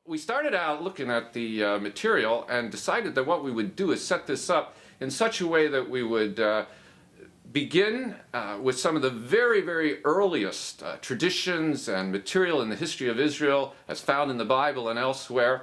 We started out looking at the material and decided that what we would do is set this up in such a way that we would begin with some of the very, very earliest traditions and material in the history of Israel as found in the Bible and elsewhere,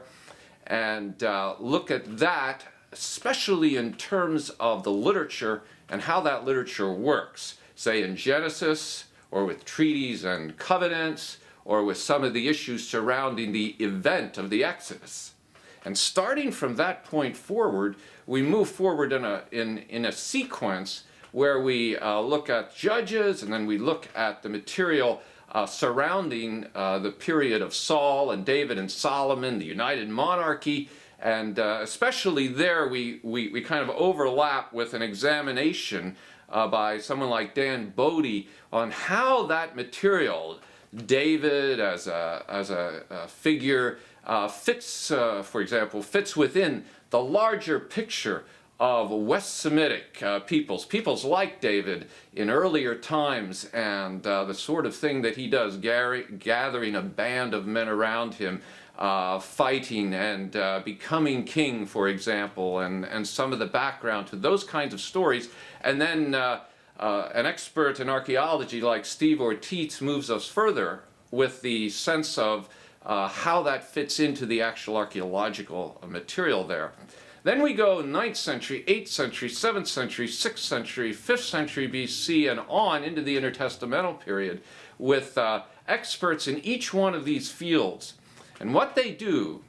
and look at that, especially in terms of the literature and how that literature works, say in Genesis, or with treaties and covenants, or with some of the issues surrounding the event of the Exodus. And starting from that point forward, we move forward in a sequence where we look at Judges, and then we look at the material surrounding the period of Saul and David and Solomon, the United Monarchy, and especially there we kind of overlap with an examination by someone like Dan Bodie on how that material, David as a figure, fits, for example, fits within the larger picture of West Semitic peoples like David in earlier times, and the sort of thing that he does, gathering a band of men around him, fighting and becoming king, for example, and some of the background to those kinds of stories. And then an expert in archaeology like Steve Ortiz moves us further with the sense of how that fits into the actual archaeological material there. Then we go 9th century, 8th century, 7th century, 6th century, 5th century BC, and on into the intertestamental period with experts in each one of these fields. And what they do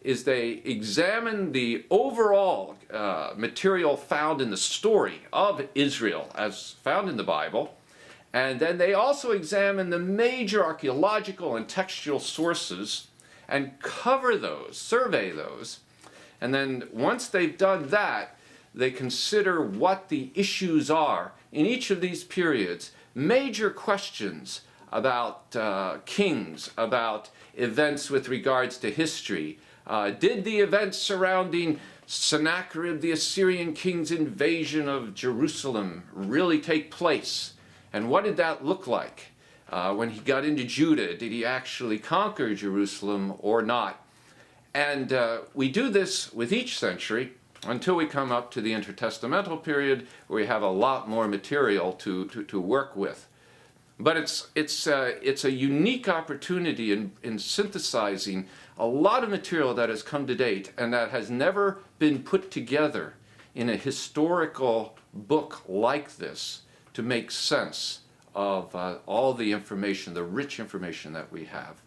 is they examine the overall material found in the story of Israel as found in the Bible, and then they also examine the major archaeological and textual sources and cover those, survey those, and then once they've done that, they consider what the issues are in each of these periods, major questions about kings, about events with regards to history. Did the events surrounding Sennacherib, the Assyrian king's invasion of Jerusalem, really take place? And what did that look like? When he got into Judah, did he actually conquer Jerusalem or not? And we do this with each century until we come up to the intertestamental period, where we have a lot more material to work with. But it's a unique opportunity in synthesizing a lot of material that has come to date and that has never been put together in a historical book like this to make sense of all the information, the rich information that we have.